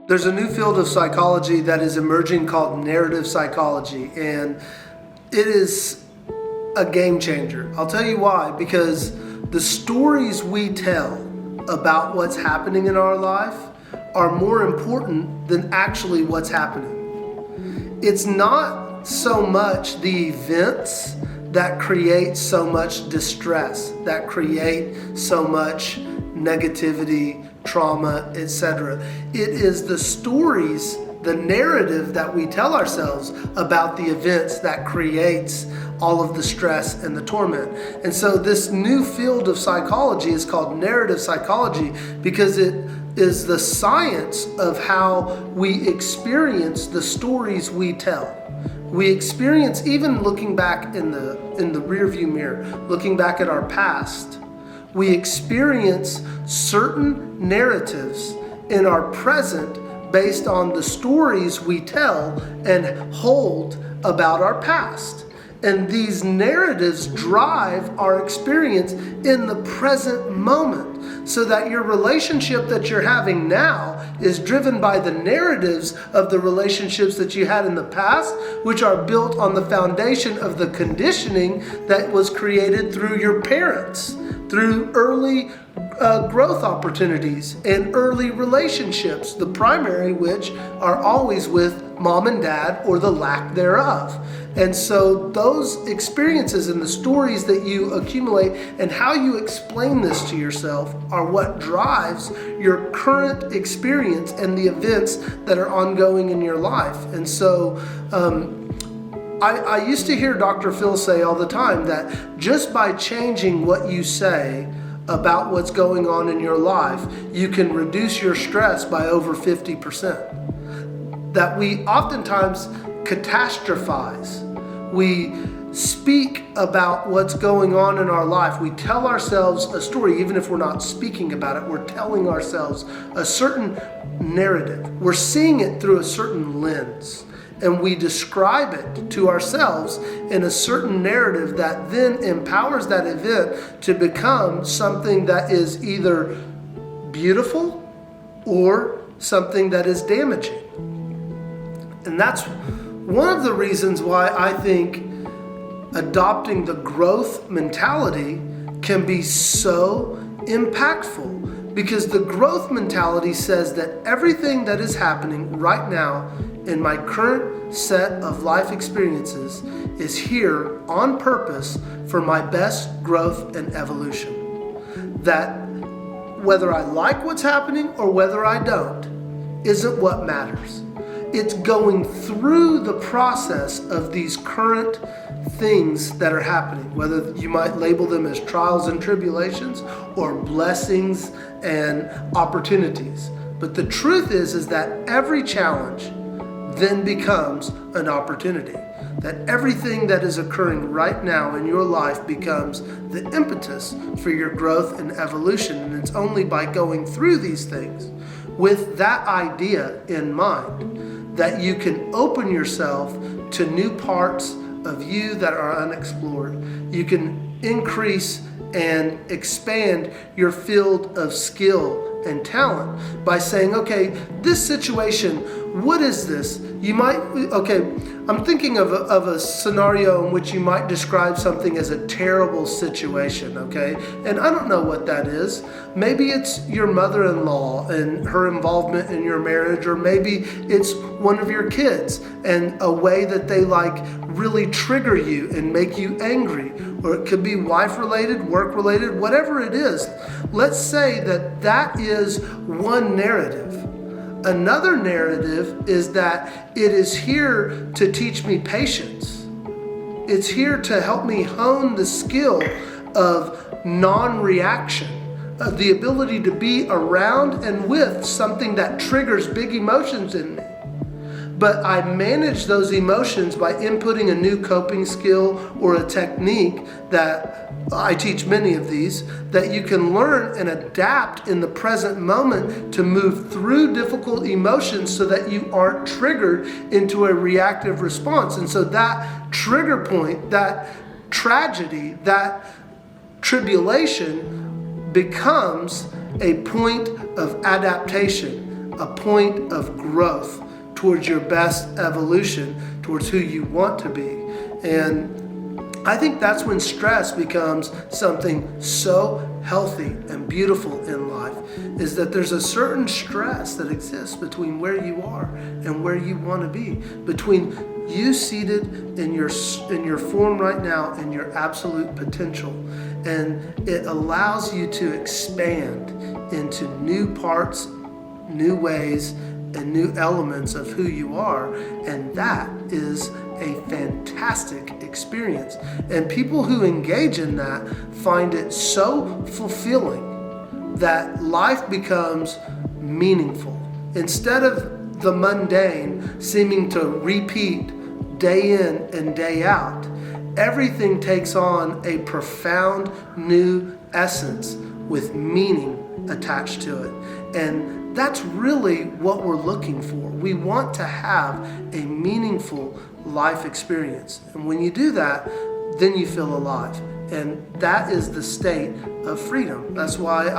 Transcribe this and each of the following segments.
There's a new field of psychology that is emerging called narrative psychology, and it is a game changer. I'll tell you why. Because the stories we tell about what's happening in our life are more important than actually what's happening. It's not so much the events that create so much distress, that create so much negativity, trauma, etc. It is the stories, the narrative that we tell ourselves about the events that creates all of the stress and the torment. And so this new field of psychology is called narrative psychology because it is the science of how we experience the stories we tell. We experience, even looking back in the rearview mirror, looking back at our past, we experience certain narratives in our present based on the stories we tell and hold about our past. And these narratives drive our experience in the present moment, so that your relationship that you're having now is driven by the narratives of the relationships that you had in the past, which are built on the foundation of the conditioning that was created through your parents, through early growth opportunities and early relationships, the primary which are always with mom and dad or the lack thereof. And so those experiences and the stories that you accumulate and how you explain this to yourself are what drives your current experience and the events that are ongoing in your life. And so I used to hear Dr. Phil say all the time that just by changing what you say about what's going on in your life, you can reduce your stress by over 50%. That we oftentimes catastrophize. We speak about what's going on in our life. We tell ourselves a story, even if we're not speaking about it. We're telling ourselves a certain narrative. We're seeing it through a certain lens. And we describe it to ourselves in a certain narrative that then empowers that event to become something that is either beautiful or something that is damaging. And that's one of the reasons why I think adopting the growth mentality can be so impactful. Because the growth mentality says that everything that is happening right now in my current set of life experiences is here on purpose for my best growth and evolution. That whether I like what's happening or whether I don't isn't what matters. It's going through the process of these current things that are happening, whether you might label them as trials and tribulations or blessings and opportunities. But the truth is that every challenge then becomes an opportunity. That everything that is occurring right now in your life becomes the impetus for your growth and evolution. And it's only by going through these things with that idea in mind that you can open yourself to new parts of you that are unexplored. You can increase and expand your field of skill and talent by saying, okay, this situation, what is this? You might, I'm thinking of a scenario in which you might describe something as a terrible situation, okay? And I don't know what that is. Maybe it's your mother-in-law and her involvement in your marriage, or maybe it's one of your kids and a way that they really trigger you and make you angry. Or it could be wife-related, work-related, whatever it is. Let's say that is one narrative. Another narrative is that it is here to teach me patience. It's here to help me hone the skill of non-reaction, of the ability to be around and with something that triggers big emotions in me. But I manage those emotions by inputting a new coping skill or a technique that I teach many of these, that you can learn and adapt in the present moment to move through difficult emotions so that you aren't triggered into a reactive response. And so that trigger point, that tragedy, that tribulation becomes a point of adaptation, a point of growth towards your best evolution, towards who you want to be. And I think that's when stress becomes something so healthy and beautiful in life, is that there's a certain stress that exists between where you are and where you want to be, between you seated in your form right now and your absolute potential. And it allows you to expand into new parts, new ways, and new elements of who you are. And that is a fantastic experience. And people who engage in that find it so fulfilling that life becomes meaningful. Instead of the mundane seeming to repeat day in and day out, everything takes on a profound new essence with meaning attached to it. And that's really what we're looking for. We want to have a meaningful life experience. And when you do that, then you feel alive. And that is the state of freedom. That's why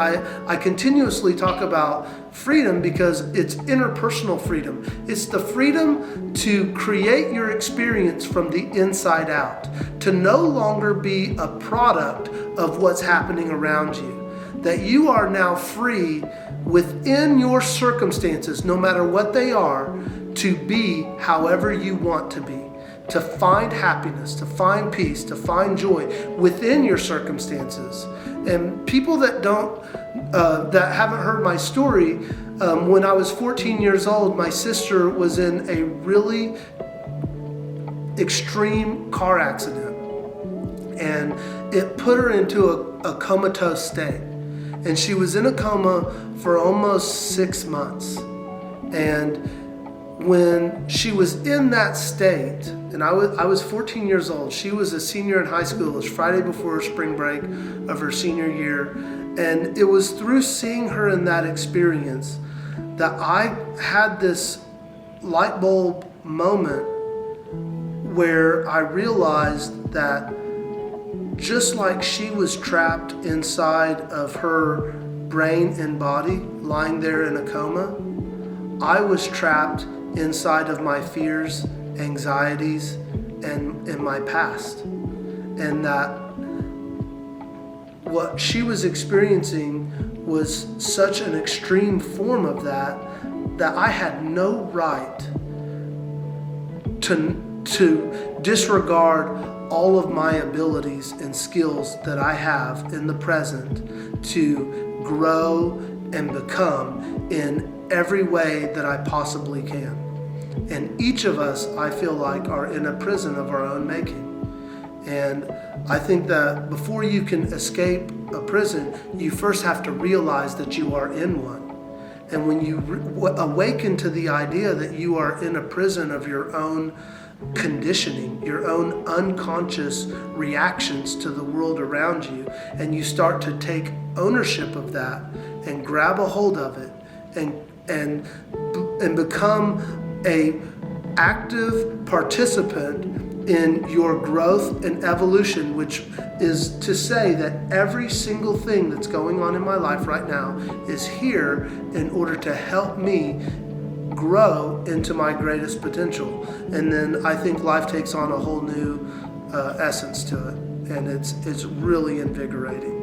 I continuously talk about freedom, because it's interpersonal freedom. It's the freedom to create your experience from the inside out, to no longer be a product of what's happening around you. That you are now free within your circumstances, no matter what they are, to be however you want to be, to find happiness, to find peace, to find joy within your circumstances. And people that that haven't heard my story, when I was 14 years old, my sister was in a really extreme car accident, and it put her into a comatose state. And she was in a coma for almost 6 months. And when she was in that state, and I was 14 years old, she was a senior in high school. It was Friday before spring break of her senior year. And it was through seeing her in that experience that I had this light bulb moment where I realized that just like she was trapped inside of her brain and body, lying there in a coma, I was trapped inside of my fears, anxieties, and in my past. And that what she was experiencing was such an extreme form of that I had no right to disregard all of my abilities and skills that I have in the present to grow and become in every way that I possibly can. And each of us, I feel like, are in a prison of our own making. And I think that before you can escape a prison, you first have to realize that you are in one. And when you awaken to the idea that you are in a prison of your own conditioning, your own unconscious reactions to the world around you, and you start to take ownership of that and grab a hold of it and become a active participant in your growth and evolution, which is to say that every single thing that's going on in my life right now is here in order to help me grow into my greatest potential. And then I think life takes on a whole new essence to it, and it's really invigorating.